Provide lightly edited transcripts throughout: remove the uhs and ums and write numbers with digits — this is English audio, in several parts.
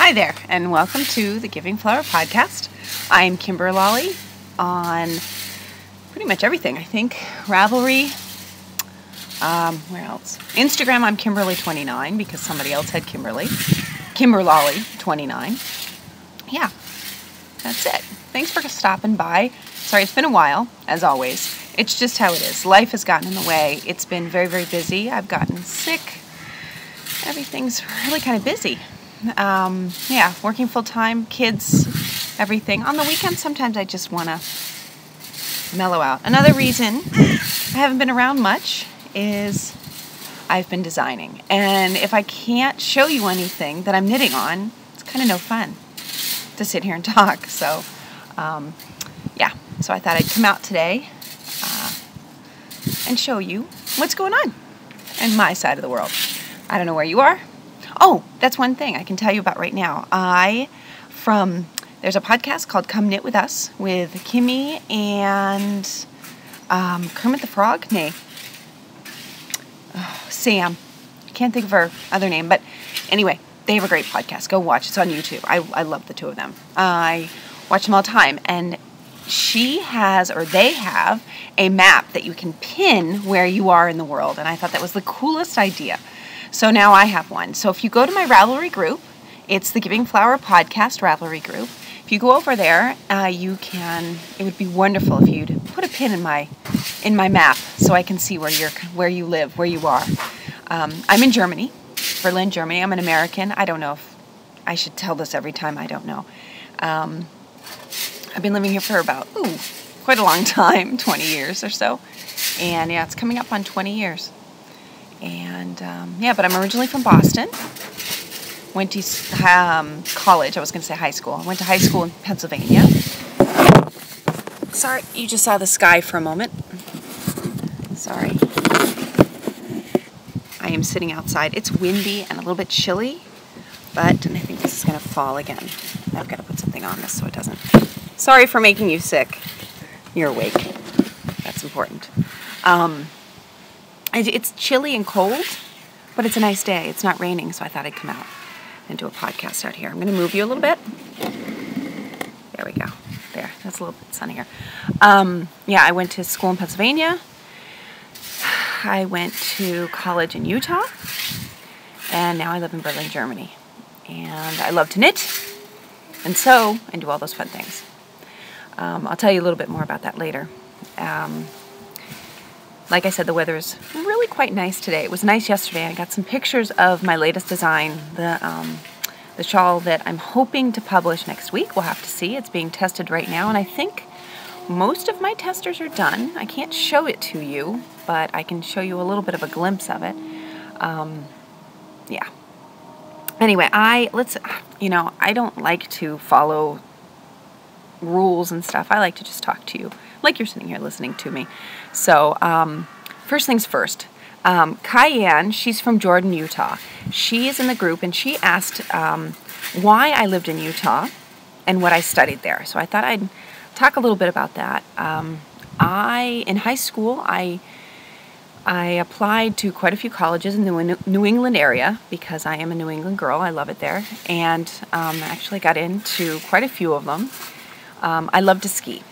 Hi there, and welcome to the Giving Flower Podcast. I'm Kimberly on pretty much everything, I think. Ravelry, where else? Instagram, I'm Kimberly29 because somebody else had Kimberly29. Yeah, that's it. Thanks for stopping by. Sorry, it's been a while, as always. It's just how it is. Life has gotten in the way. It's been very, very busy. I've gotten sick. Everything's really kind of busy. Working full-time, kids, everything. On the weekends, sometimes I just want to mellow out. Another reason I haven't been around much is I've been designing. And if I can't show you anything that I'm knitting on, it's kind of no fun to sit here and talk. So I thought I'd come out today and show you what's going on in my side of the world. I don't know where you are. Oh, that's one thing I can tell you about right now. There's a podcast called Come Knit With Us with Kimmy and Kermit the Frog? Sam. I can't think of her other name, but anyway, they have a great podcast. Go watch. It's on YouTube. I love the two of them. I watch them all the time, and they have a map that you can pin where you are in the world, and I thought that was the coolest idea. So now I have one. So if you go to my Ravelry group, it's the Giving Flower Podcast Ravelry group. If you go over there, it would be wonderful if you'd put a pin in my map so I can see where you live, where you are. I'm in Germany, Berlin, Germany. I'm an American. I don't know if I should tell this every time. I don't know. I've been living here for about, quite a long time, 20 years or so. And yeah, it's coming up on 20 years. And but I'm originally from Boston. Went to college. I was going to say high school. I went to high school in Pennsylvania. Sorry, you just saw the sky for a moment. Sorry. I am sitting outside. It's windy and a little bit chilly, and I think this is going to fall again. I've got to put something on this so it doesn't. Sorry for making you sick. You're awake. That's important. It's chilly and cold, but it's a nice day. It's not raining, so I thought I'd come out and do a podcast out here. I'm going to move you a little bit. There we go. There. That's a little bit sunnier. I went to school in Pennsylvania. I went to college in Utah. And now I live in Berlin, Germany. And I love to knit and sew and do all those fun things. I'll tell you a little bit more about that later. Like I said, the weather is really quite nice today. It was nice yesterday. I got some pictures of my latest design, the shawl that I'm hoping to publish next week. We'll have to see. It's being tested right now, and I think most of my testers are done. I can't show it to you, but I can show you a little bit of a glimpse of it. Anyway, I don't like to follow rules and stuff. I like to just talk to you like you're sitting here listening to me. So first things first, Cayenne, she's from Jordan, Utah. She is in the group, and she asked why I lived in Utah and what I studied there. So I thought I'd talk a little bit about that. In high school, I applied to quite a few colleges in the New England area because I am a New England girl. I love it there, and actually got into quite a few of them. I love to ski.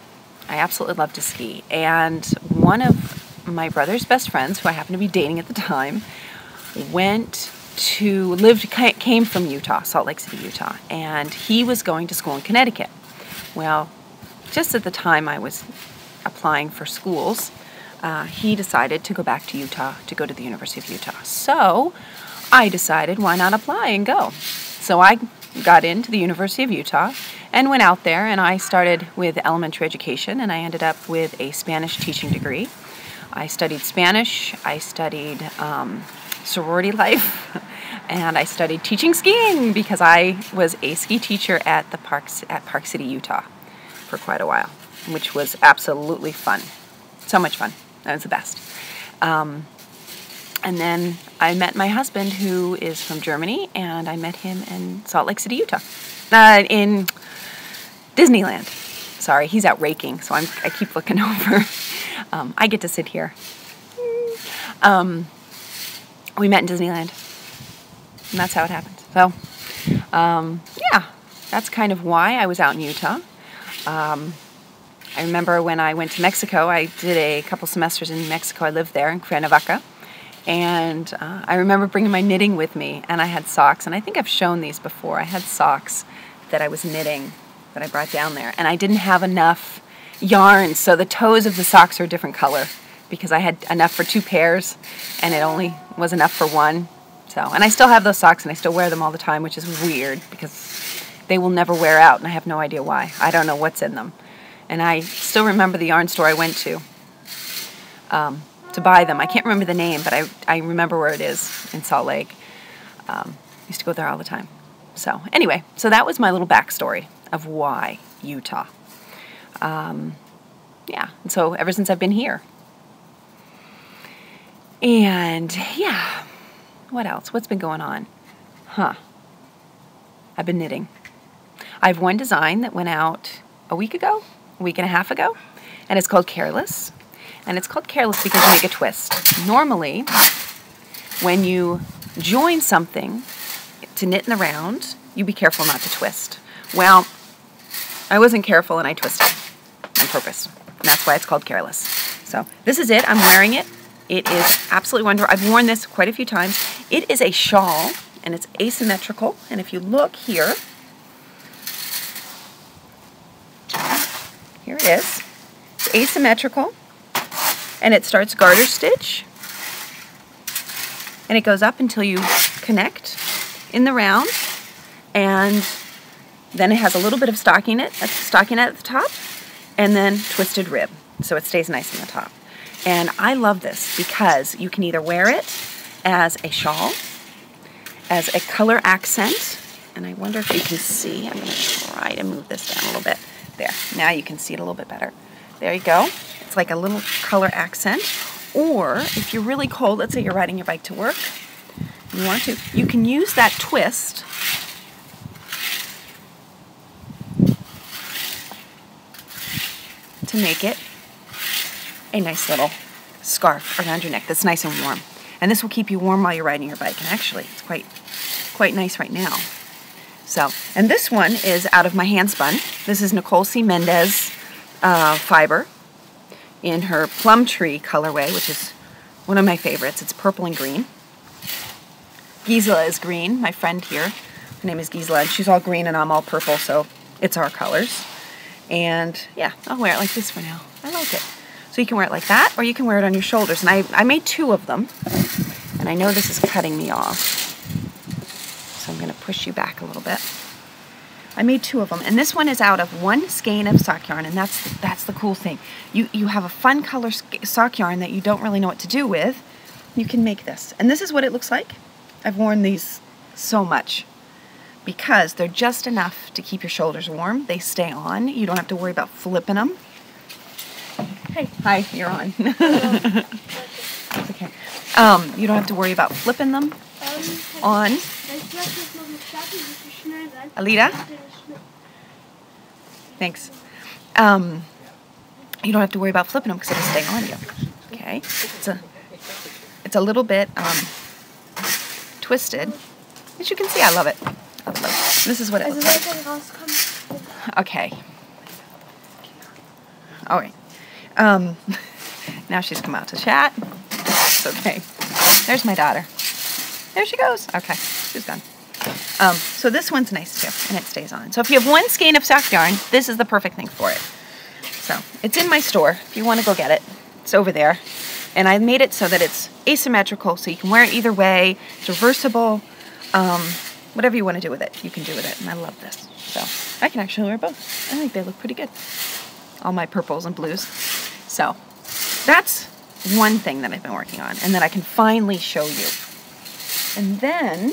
I absolutely love to ski. And one of my brother's best friends, who I happened to be dating at the time, came from Utah, Salt Lake City, Utah, and he was going to school in Connecticut. Well, just at the time I was applying for schools, he decided to go back to Utah to go to the University of Utah. So I decided, why not apply and go? So I got into the University of Utah and went out there, and I started with elementary education, and I ended up with a Spanish teaching degree. I studied Spanish, I studied sorority life, and I studied teaching skiing because I was a ski teacher at Park City, Utah for quite a while, which was absolutely fun. So much fun. That was the best. And then I met my husband, who is from Germany, and I met him in Salt Lake City, Utah, in Disneyland. Sorry, he's out raking, so I keep looking over. I get to sit here. We met in Disneyland, and that's how it happened. So Yeah, that's kind of why I was out in Utah. I remember when I went to Mexico, I did a couple semesters in Mexico. I lived there in Cuernavaca. And I remember bringing my knitting with me, and I had socks. And I think I've shown these before. I had socks that I was knitting that I brought down there. And I didn't have enough yarn, so the toes of the socks are a different color because I had enough for 2 pairs, and it only was enough for 1. So, and I still have those socks, and I still wear them all the time, which is weird because they will never wear out, and I have no idea why. I don't know what's in them. And I still remember the yarn store I went to buy them. I can't remember the name, but I remember where it is in Salt Lake. Used to go there all the time. So anyway, so that was my little backstory of why Utah. Yeah, and so ever since I've been here. And yeah, what else? What's been going on? I've been knitting. I have one design that went out a week and a half ago, and it's called Careless. And it's called Careless because you make a twist. Normally, when you join something to knit in the round, you be careful not to twist. Well, I wasn't careful and I twisted on purpose. And that's why it's called Careless. So this is it. I'm wearing it. It is absolutely wonderful. I've worn this quite a few times. It is a shawl and it's asymmetrical. And if you look here, here it is. It's asymmetrical. And it starts garter stitch, and it goes up until you connect in the round, and then it has a little bit of stockinette at the top, and then twisted rib, so it stays nice on the top. And I love this because you can either wear it as a shawl, as a color accent, and I wonder if you can see. I'm going to try to move this down a little bit. There, now you can see it a little bit better. There you go. It's like a little color accent. Or if you're really cold, let's say you're riding your bike to work, you want to, you can use that twist to make it a nice little scarf around your neck that's nice and warm. And this will keep you warm while you're riding your bike. And actually, it's quite nice right now. So, and this one is out of my hand spun. This is Nicole C. Mendez fiber in her Plum Tree colorway, which is one of my favorites. It's purple and green. Gisela is green, my friend here. Her name is Gisela, and she's all green and I'm all purple, so it's our colors. And yeah, I'll wear it like this for now. I like it. So you can wear it like that, or you can wear it on your shoulders. And I made 2 of them, and I know this is cutting me off. So I'm going to push you back a little bit. I made 2 of them, and this one is out of 1 skein of sock yarn, and that's the cool thing. You have a fun color sock yarn that you don't really know what to do with. You can make this, and this is what it looks like. I've worn these so much because they're just enough to keep your shoulders warm. They stay on. You don't have to worry about flipping them. Hey, hi, you're on. It's okay. You don't have to worry about flipping them on. Alita? Thanks. You don't have to worry about flipping them because it'll stay on you. Okay? It's a little bit twisted. As you can see, I love it. I love it. This is what it looks like. Okay. All right. Now she's come out to chat. It's okay. There's my daughter. There she goes. Okay, she's gone. So this one's nice too, and it stays on. So if you have 1 skein of sock yarn, this is the perfect thing for it. So it's in my store. If you want to go get it, it's over there. And I made it so that it's asymmetrical, so you can wear it either way. It's reversible. Whatever you want to do with it, you can do with it. And I love this. So I can actually wear both. I think they look pretty good. All my purples and blues. So that's one thing that I've been working on and that I can finally show you. And then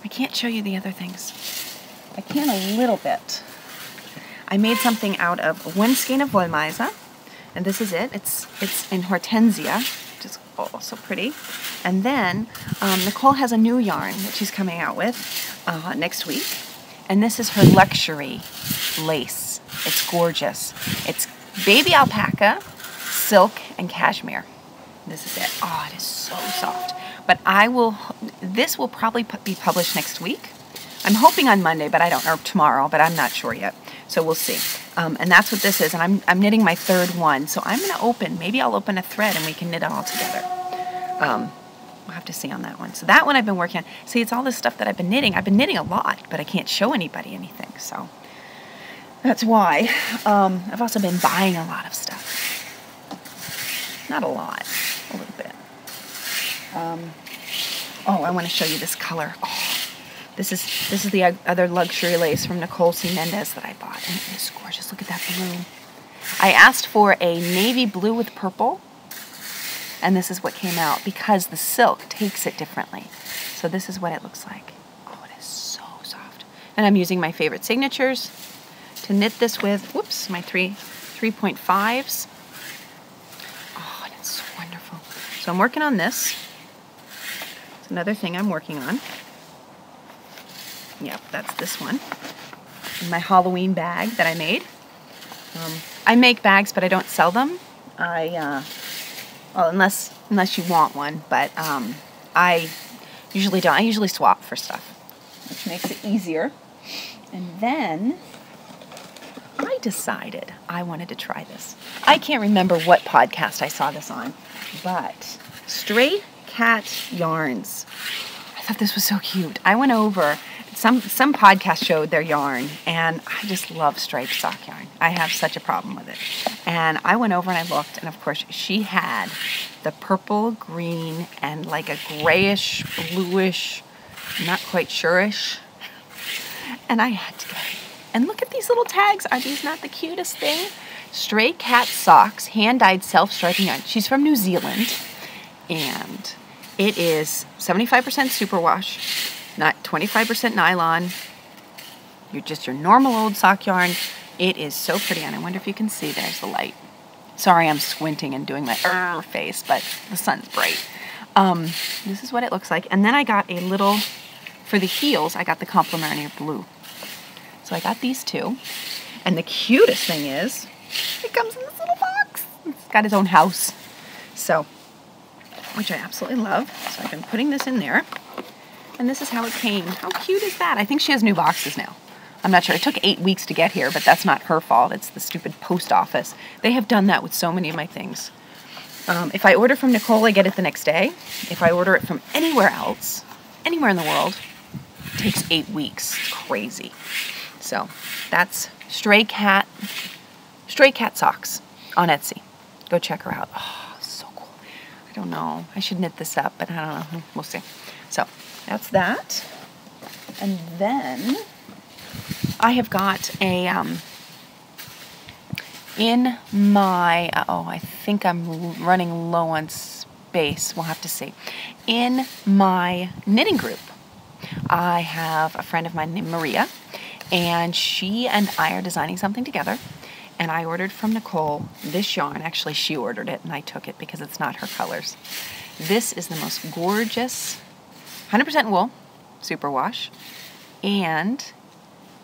I can't show you the other things. I can a little bit. I made something out of 1 skein of Wollmeise, and this is it. It's in Hortensia, which is oh so pretty. And then Nicole has a new yarn that she's coming out with next week, and this is her luxury lace. It's gorgeous. It's baby alpaca, silk, and cashmere. This is it. Oh, it is so soft. But this will probably be published next week. I'm hoping on Monday, but I don't know, or tomorrow, but I'm not sure yet. So we'll see. And that's what this is. And I'm knitting my third one. So I'm going to maybe I'll open a thread and we can knit it all together. We'll have to see on that one. So that one I've been working on. See, it's all this stuff that I've been knitting. I've been knitting a lot, but I can't show anybody anything. So that's why. I've also been buying a lot of stuff. Not a lot, a little bit. Oh, I want to show you this color. Oh, this is the other luxury lace from Nicole C. Mendez that I bought, and it is gorgeous. Look at that blue. I asked for a navy blue with purple, and this is what came out because the silk takes it differently. So this is what it looks like. Oh, it is so soft. And I'm using my favorite signatures to knit this with. Whoops, my 3.5s. Oh, and it's so wonderful. So I'm working on this. It's another thing I'm working on. Yep, that's this one. My Halloween bag that I made. I make bags, but I don't sell them. Well, unless you want one, but I usually don't. I usually swap for stuff, which makes it easier. And then I decided I wanted to try this. I can't remember what podcast I saw this on, but Stray Cat Yarns. I thought this was so cute. I went over. Some podcast showed their yarn, and I just love striped sock yarn. I have such a problem with it. And I went over and I looked, and of course she had the purple, green, and like a grayish, bluish, not quite sure-ish. And I had to get it. And look at these little tags. Are these not the cutest thing? Stray Cat Socks, hand-dyed self-striping yarn. She's from New Zealand, and it is 75% superwash. Not 25% nylon. You're just your normal old sock yarn. It is so pretty, and I wonder if you can see. There's the light. Sorry, I'm squinting and doing my face, but the sun's bright. This is what it looks like. And then I got a little, for the heels, I got the Complimentaire blue. So I got these two. And the cutest thing is, it comes in this little box. It's got its own house. So, which I absolutely love. So I've been putting this in there. And this is how it came. How cute is that? I think she has new boxes now. I'm not sure. It took 8 weeks to get here, but that's not her fault. It's the stupid post office. They have done that with so many of my things. If I order from Nicole, I get it the next day. If I order it from anywhere else, anywhere in the world, it takes 8 weeks. It's crazy. So that's Stray Cat Socks on Etsy. Go check her out. Oh, so cool. I don't know. I should knit this up, but I don't know. We'll see. So that's that. And then I have got a, in my, I think I'm running low on space. We'll have to see. In my knitting group, I have a friend of mine named Maria, and she and I are designing something together. And I ordered from Nicole this yarn. Actually, she ordered it, and I took it because it's not her colors. This is the most gorgeous 100% wool, superwash, and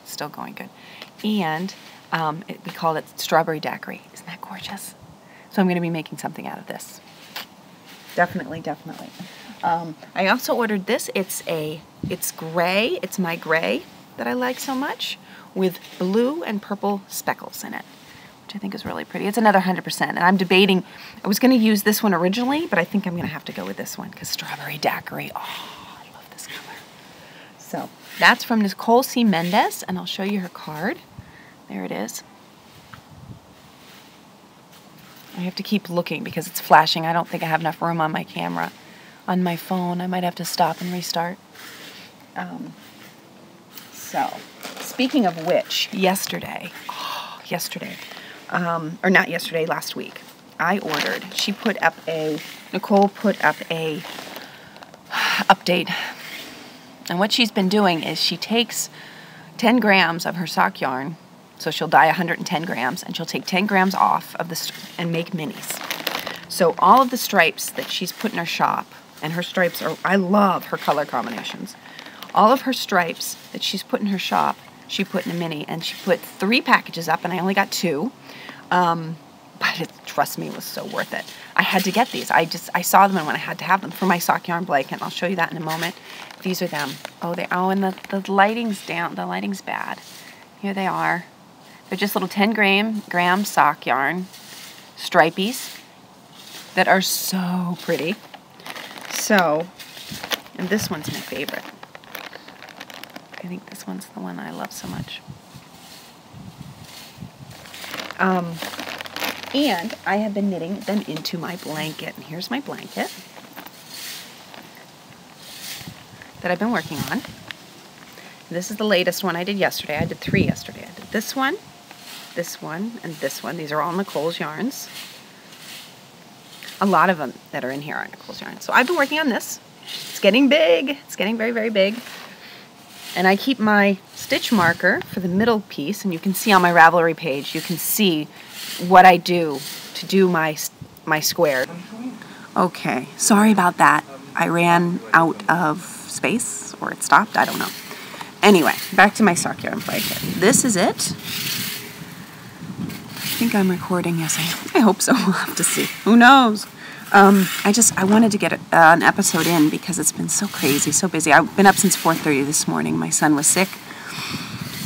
still going good. And we call it strawberry daiquiri. Isn't that gorgeous? So I'm going to be making something out of this. Definitely, definitely. I also ordered this. It's gray. It's my gray that I like so much, with blue and purple speckles in it, which I think is really pretty. It's another 100%. And I'm debating. I was going to use this one originally, but I think I'm going to have to go with this one because strawberry daiquiri. Oh. So that's from Nicole C. Mendez, and I'll show you her card. There it is. I have to keep looking because it's flashing. I don't think I have enough room on my camera. On my phone, I might have to stop and restart. So, speaking of which, yesterday, or not yesterday, last week, I ordered, Nicole put up a update. And what she's been doing is she takes 10 grams of her sock yarn, so she'll dye 110 grams, and she'll take 10 grams off of and make minis. So all of the stripes that she's put in her shop, and her stripes are, I love her color combinations. All of her stripes that she's put in her shop, she put in a mini, and she put 3 packages up, and I only got 2. but trust me, it was so worth it. I had to get these. I saw them and when I had to have them for my sock yarn blanket. I'll show you that in a moment. These are them. And the lighting's down. The lighting's bad. Here they are. They're just little 10 gram sock yarn stripies that are so pretty. So, and this one's my favorite. I think this one's the one I love so much. And I have been knitting them into my blanket. And here's my blanket that I've been working on. This is the latest one I did yesterday. I did 3 yesterday. I did this one, and this one. These are all Nicole's yarns. A lot of them that are in here are Nicole's yarns. So I've been working on this. It's getting big. It's getting very, very big. And I keep my stitch marker for the middle piece, and you can see on my Ravelry page, you can see what I do to do my square. Okay, sorry about that. I ran out of space, or it stopped, I don't know. Anyway, back to my sock yarn blanket. This is it. I think I'm recording, yes I hope so, we'll have to see. Who knows? I wanted to get an episode in because it's been so crazy, so busy. I've been up since 4:30 this morning. My son was sick.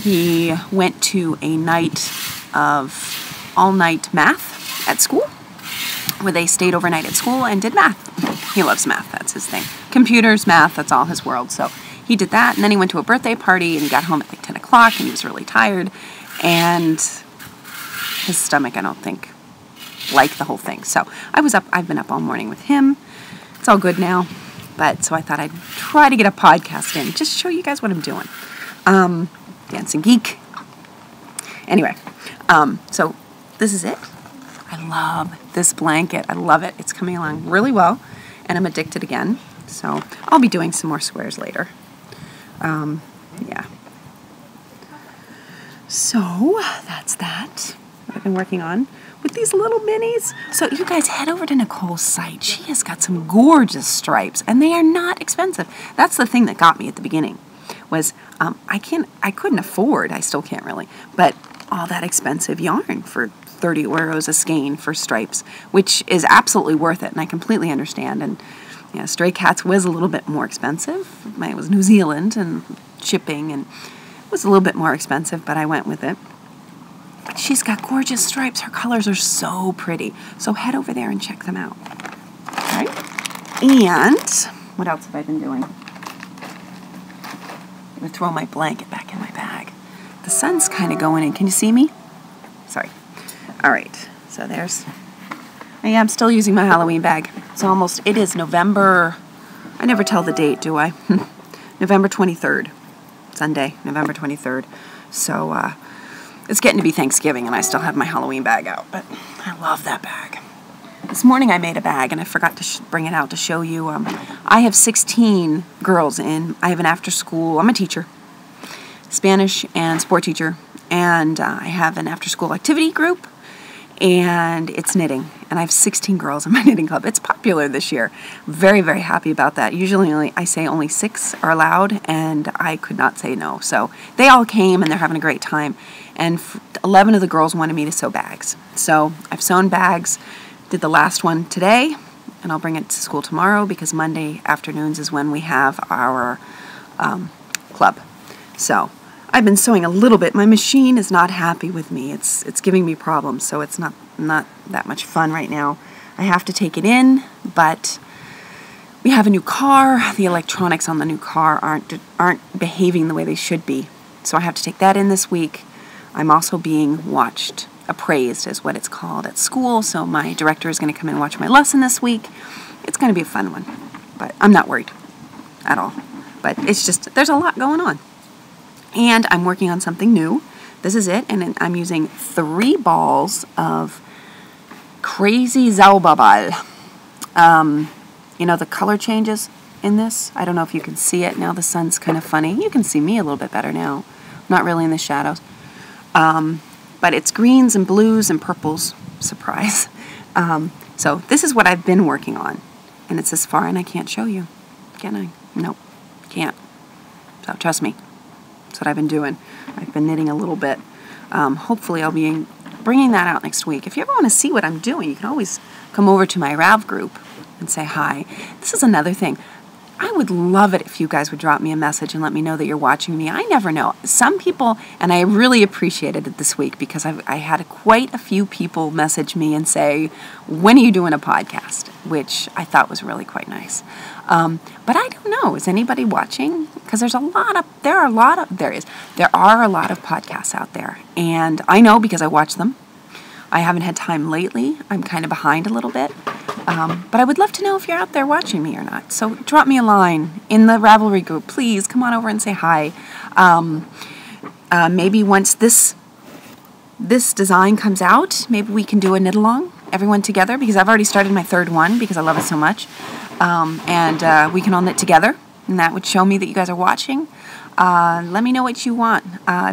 He went to a night of all-night math at school, where they stayed overnight at school and did math. He loves math, that's his thing. Computers, math, that's all his world. So he did that, and then he went to a birthday party, and he got home at like 10 o'clock, and he was really tired, and his stomach, I don't think, liked the whole thing. So I've been up all morning with him. It's all good now, but so I thought I'd try to get a podcast in, just show you guys what I'm doing. Dancing Geek. Anyway, so this is it. I love this blanket. I love it. It's coming along really well, and I'm addicted again. So I'll be doing some more squares later. Yeah. So that's that. What I've been working on with these little minis. So you guys head over to Nicole's site. She has got some gorgeous stripes, and they are not expensive. That's the thing that got me at the beginning. Was I couldn't afford. I still can't really, but all that expensive yarn for 30 euros a skein for stripes, which is absolutely worth it, and I completely understand. And yeah, Stray Cats was a little bit more expensive. It was New Zealand and shipping, and it was a little bit more expensive, but I went with it. She's got gorgeous stripes. Her colors are so pretty. So head over there and check them out. Okay. And what else have I been doing? I'm going to throw my blanket back in my bag. The sun's kind of going in. Can you see me? Sorry. All right. So I am still using my Halloween bag. It is November, I never tell the date, do I? November 23rd. Sunday, November 23rd. So, it's getting to be Thanksgiving, and I still have my Halloween bag out, but I love that bag. This morning I made a bag, and I forgot to bring it out to show you. I have 16 girls in. I have an after-school, I'm a teacher, Spanish and sport teacher, and I have an after-school activity group, and it's knitting. And I have 16 girls in my knitting club. It's popular this year. Very, very happy about that. Usually I say only 6 are allowed, and I could not say no. So they all came, and they're having a great time. And 11 of the girls wanted me to sew bags. So I've sewn bags, did the last one today, and I'll bring it to school tomorrow because Monday afternoons is when we have our club. So I've been sewing a little bit. My machine is not happy with me. It's giving me problems, so it's not that much fun right now. I have to take it in, but we have a new car. The electronics on the new car aren't behaving the way they should be. So I have to take that in this week. I'm also being watched, appraised is what it's called at school, so my director is going to come and watch my lesson this week. It's going to be a fun one, but I'm not worried at all. But it's just, there's a lot going on. And I'm working on something new. This is it, and I'm using 3 balls of Crazy Zaubabal. You know, the color changes in this. I don't know if you can see it. Now the sun's kind of funny. You can see me a little bit better now. Not really in the shadows. But it's greens and blues and purples. Surprise. So this is what I've been working on. And it's this far, and I can't show you. Can I? Nope. Can't. So trust me. That's what I've been doing. I've been knitting a little bit. Hopefully I'll be bringing that out next week. If you ever want to see what I'm doing, you can always come over to my Rav group and say hi. This is another thing. I would love it if you guys would drop me a message and let me know that you're watching me. I never know. Some people, and I really appreciated it this week because I had quite a few people message me and say, when are you doing a podcast? Which I thought was really quite nice. But I don't know. Is anybody watching? Because there are a lot of podcasts out there. And I know because I watch them. I haven't had time lately. I'm kind of behind a little bit. But I would love to know if you're out there watching me or not. So drop me a line in the Ravelry group. Please come on over and say hi. Maybe once this design comes out, maybe we can do a knit-along, everyone together, because I've already started my third one because I love it so much. And we can all knit together, and that would show me that you guys are watching. Let me know what you want.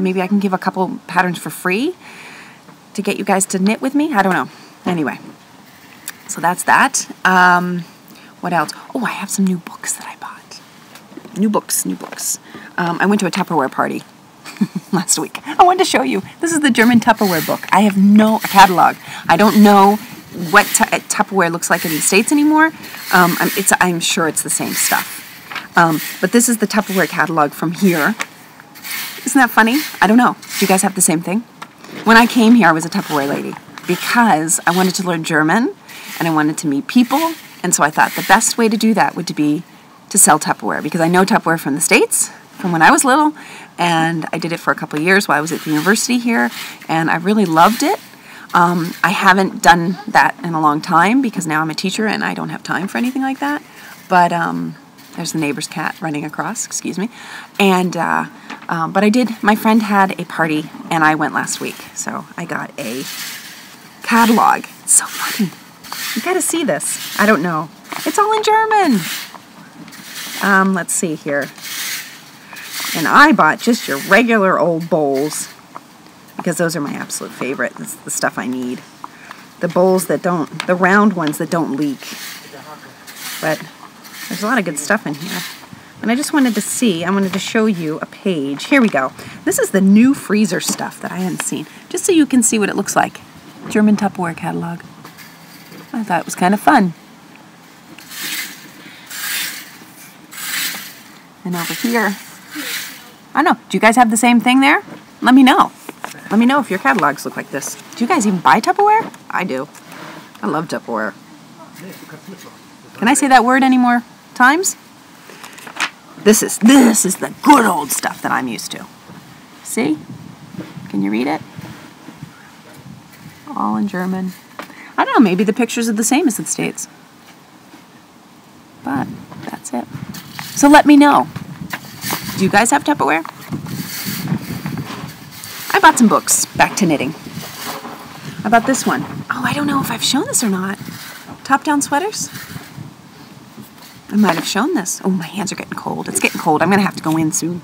Maybe I can give a couple patterns for free to get you guys to knit with me. I don't know. Anyway. So that's that. What else? Oh, I have some new books that I bought. New books. I went to a Tupperware party last week. I wanted to show you. This is the German Tupperware book. I have a catalog. I don't know what Tupperware looks like in the States anymore. I'm sure it's the same stuff. But this is the Tupperware catalog from here. Isn't that funny? I don't know. Do you guys have the same thing? When I came here, I was a Tupperware lady because I wanted to learn German. And I wanted to meet people, and so I thought the best way to do that would be to sell Tupperware, because I know Tupperware from the States, from when I was little, and I did it for a couple of years while I was at the university here, and I really loved it. I haven't done that in a long time, because now I'm a teacher and I don't have time for anything like that, but there's the neighbor's cat running across, excuse me, and but I did, my friend had a party, and I went last week, so I got a catalog. It's so funny. You gotta see this. I don't know. It's all in German. Let's see here. And I bought just your regular old bowls because those are my absolute favorite. That's the stuff I need. The bowls the round ones that don't leak. But there's a lot of good stuff in here. And I wanted to show you a page. Here we go. This is the new freezer stuff that I hadn't seen. Just so you can see what it looks like. German Tupperware catalog. I thought it was kind of fun. And over here, I don't know, do you guys have the same thing there? Let me know. Let me know if your catalogs look like this. Do you guys even buy Tupperware? I do. I love Tupperware. Can I say that word any more times? This is the good old stuff that I'm used to. See? Can you read it? All in German. I don't know, maybe the pictures are the same as in the States. But that's it. So let me know. Do you guys have Tupperware? I bought some books. Back to knitting. I bought this one. Oh, I don't know if I've shown this or not. Top-down sweaters? I might have shown this. Oh, my hands are getting cold. It's getting cold. I'm going to have to go in soon.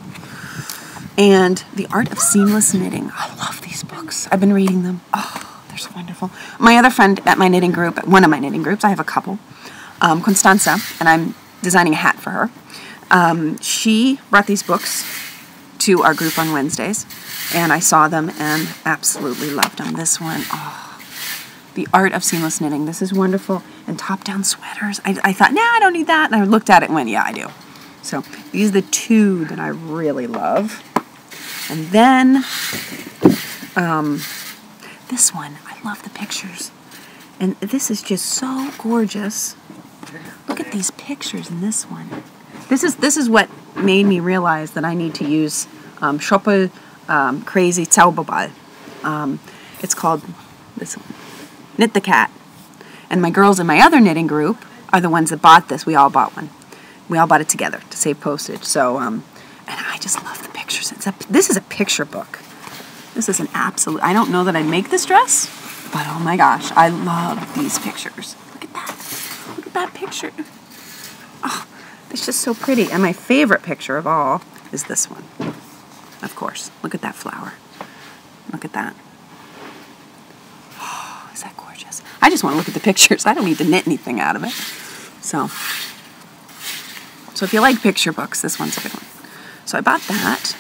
And The Art of Seamless Knitting. I love these books. I've been reading them. Oh. They're so wonderful. My other friend at my knitting group, at one of my knitting groups, I have a couple, Constanza, and I'm designing a hat for her. She brought these books to our group on Wednesdays, and I saw them and absolutely loved them. This one, oh, The Art of Seamless Knitting. This is wonderful. And top-down sweaters. I thought, nah, I don't need that. And I looked at it and went, yeah, I do. So these are the two that I really love. And then this one, I love the pictures. And this is just so gorgeous. Look at these pictures in this one. This is what made me realize that I need to use Schoppel Crazy Zauberball. It's called this one, Knit the Cat. And my girls in my other knitting group are the ones that bought this. We all bought one. We all bought it together to save postage. So, and I just love the pictures. This is a picture book. This is an absolute, I don't know that I'd make this dress, but oh my gosh, I love these pictures. Look at that. Look at that picture. Oh, it's just so pretty. And my favorite picture of all is this one. Of course. Look at that flower. Look at that. Oh, is that gorgeous? I just want to look at the pictures. I don't need to knit anything out of it. So if you like picture books, this one's a good one. So I bought that.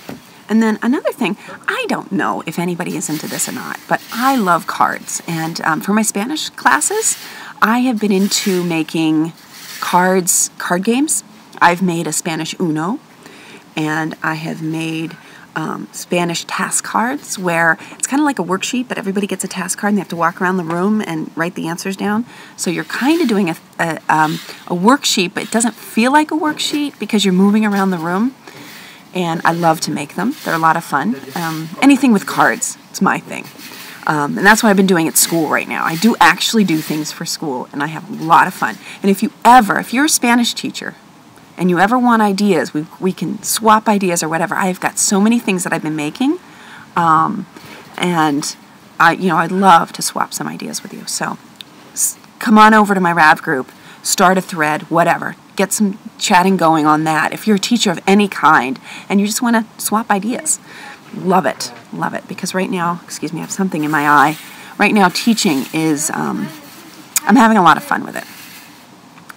And then another thing, I don't know if anybody is into this or not, but I love cards. And for my Spanish classes, I have been into making card games. I've made a Spanish Uno, and I have made Spanish task cards where it's kind of like a worksheet, but everybody gets a task card and they have to walk around the room and write the answers down. So you're kind of doing a worksheet, but it doesn't feel like a worksheet because you're moving around the room. And I love to make them. They're a lot of fun. Anything with cards, it's my thing. And that's what I've been doing at school right now. I do actually do things for school, and I have a lot of fun. And if you're a Spanish teacher, and you ever want ideas, we can swap ideas or whatever. I've got so many things that I've been making, and I'd love to swap some ideas with you. So come on over to my RAV group, start a thread, whatever. Get some chatting going on that. If you're a teacher of any kind and you just want to swap ideas, love it, because right now, excuse me, I have something in my eye. Right now, teaching is, I'm having a lot of fun with it.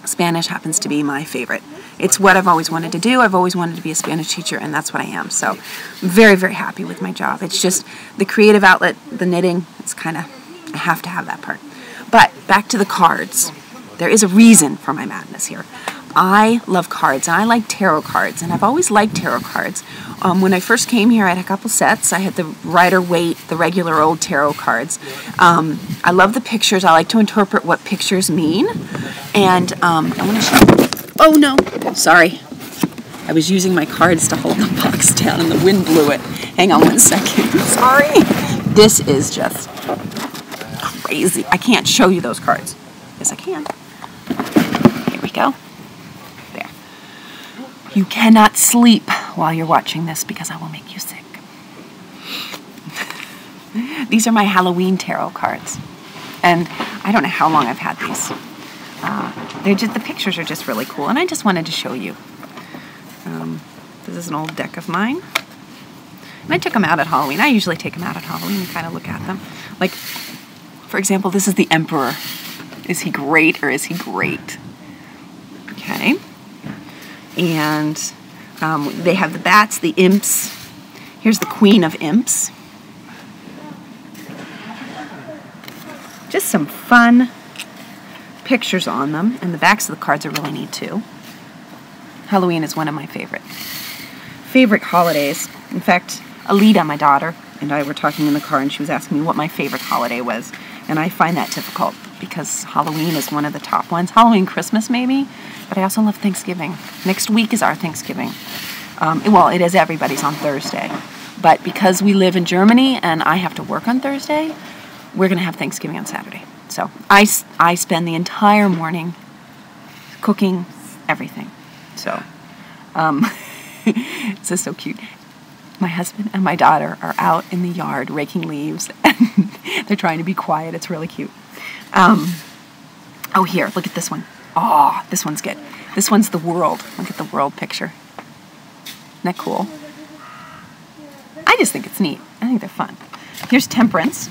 Spanish happens to be my favorite. It's what I've always wanted to do. I've always wanted to be a Spanish teacher, and that's what I am. So I'm very, very happy with my job. It's just the creative outlet, the knitting, it's kind of, I have to have that part. But back to the cards. There is a reason for my madness here. I love cards, and I like tarot cards, and I've always liked tarot cards. When I first came here, I had a couple sets. I had the Rider-Waite, the regular old tarot cards. I love the pictures. I like to interpret what pictures mean. And I want to show you. Oh, no. Sorry. I was using my cards to hold the box down, and the wind blew it. Hang on one second. Sorry. This is just crazy. I can't show you those cards. Yes, I can. Here we go. There. You cannot sleep while you're watching this because I will make you sick. These are my Halloween tarot cards. And I don't know how long I've had these. The pictures are just really cool, and I just wanted to show you. This is an old deck of mine. And I took them out at Halloween. I usually take them out at Halloween and kind of look at them. Like, for example, this is the Emperor. Is he great or is he great? Okay. And they have the bats, the imps. Here's the Queen of Imps. Just some fun pictures on them, and the backs of the cards are really neat too. Halloween is one of my favorite holidays. In fact, Alita, my daughter, and I were talking in the car, and she was asking me what my favorite holiday was, and I find that difficult because Halloween is one of the top ones. Halloween, Christmas maybe, but I also love Thanksgiving. Next week is our Thanksgiving. Well, it is everybody's on Thursday, but because we live in Germany and I have to work on Thursday, we're going to have Thanksgiving on Saturday. So I spend the entire morning cooking everything. So this is so cute. My husband and my daughter are out in the yard raking leaves, and they're trying to be quiet. It's really cute. Oh, here, look at this one. Oh, this one's good. This one's the world. Look at the world picture. Isn't that cool? I just think it's neat. I think they're fun. Here's Temperance.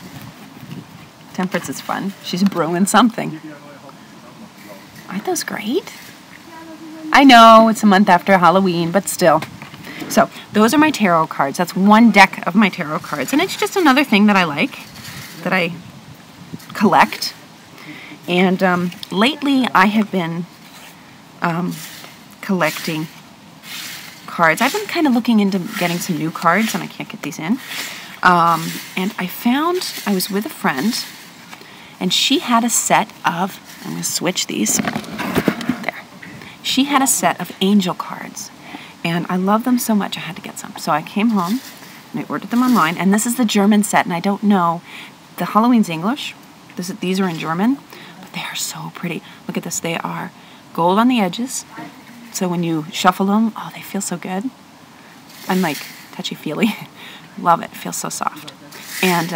Temperance is fun. She's brewing something. Aren't those great? I know it's a month after Halloween, but still. So those are my tarot cards. That's one deck of my tarot cards. And it's just another thing that I like, that I collect. And lately I have been collecting cards. I've been kind of looking into getting some new cards, and I can't get these in. And I was with a friend, and she had a set of, I'm going to switch these. There. She had a set of angel cards. And I love them so much, I had to get some. So I came home, and I ordered them online. And this is the German set, and I don't know. The Halloween's English. These are in German, but they are so pretty. Look at this. They are gold on the edges. So when you shuffle them, oh, they feel so good. I'm like touchy-feely. Love it. It feels so soft. And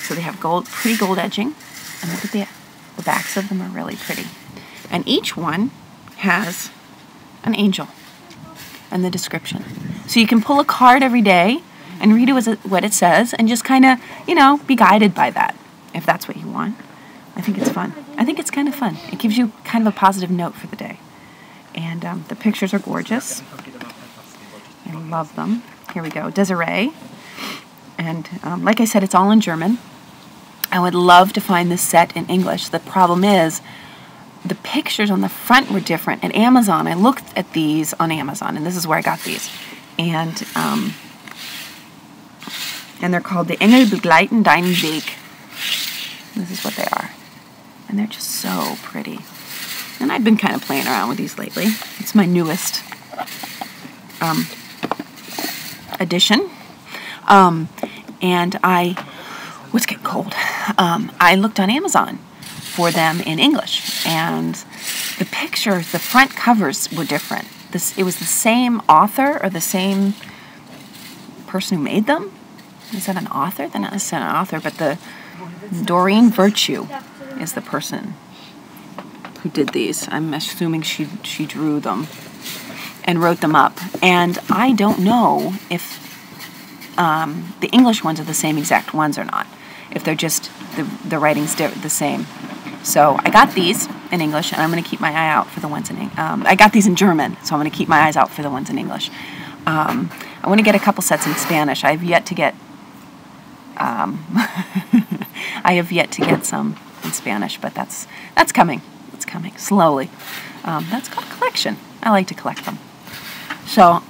so they have pretty gold edging. And look at the backs of them are really pretty. And each one has an angel and the description. So you can pull a card every day and read what it says and just kind of, be guided by that, if that's what you want. I think it's fun. I think it's kind of fun. It gives you kind of a positive note for the day. And the pictures are gorgeous. I love them. Here we go, Desiree. And like I said, it's all in German. I would love to find this set in English. The problem is, the pictures on the front were different. At Amazon, I looked at these on Amazon, and this is where I got these. And they're called the Engel begleiten deinen Weg. This is what they are. And they're just so pretty. And I've been kind of playing around with these lately. It's my newest edition. And it's getting cold. I looked on Amazon for them in English, and the pictures, the front covers were different. It was the same author or the same person who made them. Is that an author? They're not necessarily an author, but the Doreen Virtue is the person who did these. I'm assuming she drew them and wrote them up. And I don't know if the English ones are the same exact ones or not. If they're just the writing's the same. So I got these in English, and I'm going to keep my eye out for the ones in I got these in German, so I'm going to keep my eyes out for the ones in English. I want to get a couple sets in Spanish. I have yet to get some in Spanish, but that's coming. It's coming slowly. That's called collection. I like to collect them. So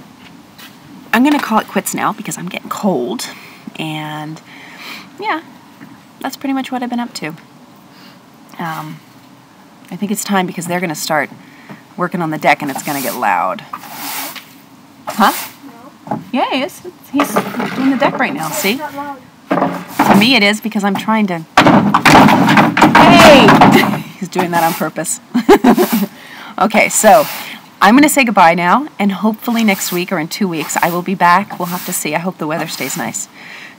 I'm going to call it quits now because I'm getting cold, and yeah, that's pretty much what I've been up to. I think it's time because they're going to start working on the deck, and it's going to get loud. Huh? No. Yeah, he is. He's doing the deck right now, see? It's not loud. To me it is because I'm trying to... Hey! He's doing that on purpose. Okay, so I'm going to say goodbye now, and hopefully next week or in 2 weeks I will be back. We'll have to see. I hope the weather stays nice.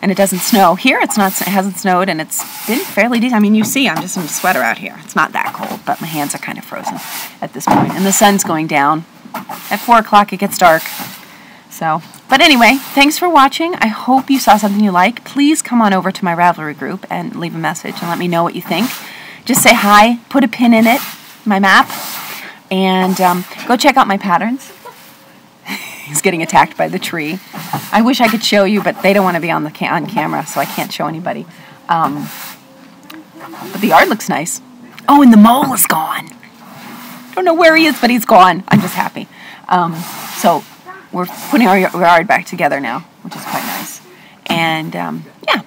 And it doesn't snow. Here it hasn't snowed, and it's been fairly decent. I mean, you see, I'm just in a sweater out here. It's not that cold, but my hands are kind of frozen at this point. And the sun's going down. At 4 o'clock, it gets dark. So, but anyway, thanks for watching. I hope you saw something you like. Please come on over to my Ravelry group and leave a message and let me know what you think. Just say hi, put a pin in it, my map, and go check out my patterns. He's getting attacked by the tree. I wish I could show you, but they don't want to be on camera, so I can't show anybody. But the yard looks nice. Oh, and the mole is gone. I don't know where he is, but he's gone. I'm just happy. So we're putting our yard back together now, which is quite nice. And yeah,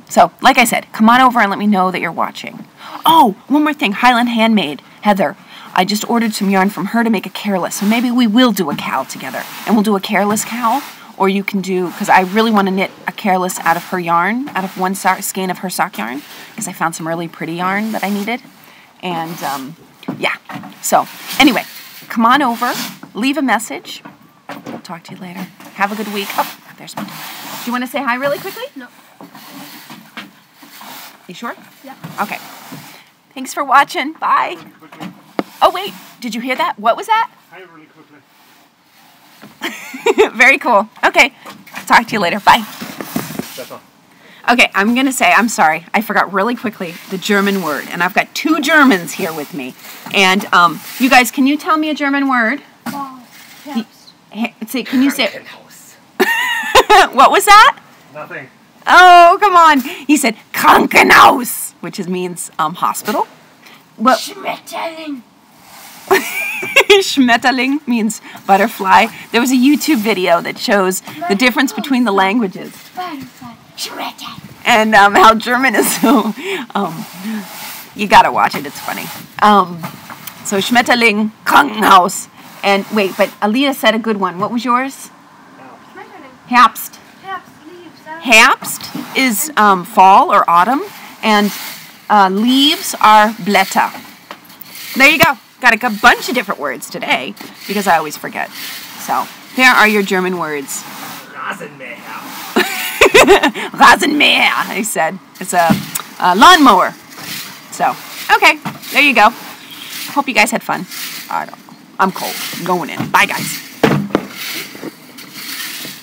so like I said, come on over and let me know that you're watching. Oh, one more thing. Highland Handmade, Heather. I just ordered some yarn from her to make a Careless, so maybe we will do a cowl together. And we'll do a Careless cowl, or you can do, because I really want to knit a Careless out of her yarn, out of one skein of her sock yarn, because I found some really pretty yarn that I needed. And yeah, so anyway, come on over, leave a message. I'll talk to you later. Have a good week. Oh, there's one. Do you want to say hi really quickly? No. You sure? Yeah. Okay. Thanks for watching. Bye. Oh, wait. Did you hear that? What was that? Hi really quickly. Very cool. Okay. Talk to you later. Bye. That's all. Okay, I'm going to say, I'm sorry, I forgot really quickly the German word. And I've got 2 Germans here with me. And you guys, can you tell me a German word? Wow. See, can you say... What was that? Nothing. Oh, come on. He said Krankenhaus, which means hospital. What? Schmetterling. Schmetterling means butterfly. There was a YouTube video that shows the difference between the languages. And how German is so... you gotta watch it, it's funny. So Schmetterling, Krankenhaus. And wait, but Alita said a good one. What was yours? Herbst. Herbst is fall or autumn, and leaves are Blätter. There you go. Got a bunch of different words today because I always forget. So there are your German words. Rasenmäher. Rasenmäher, I said. It's a lawnmower. So, okay, there you go. Hope you guys had fun. I don't know. I'm cold. I'm going in. Bye, guys.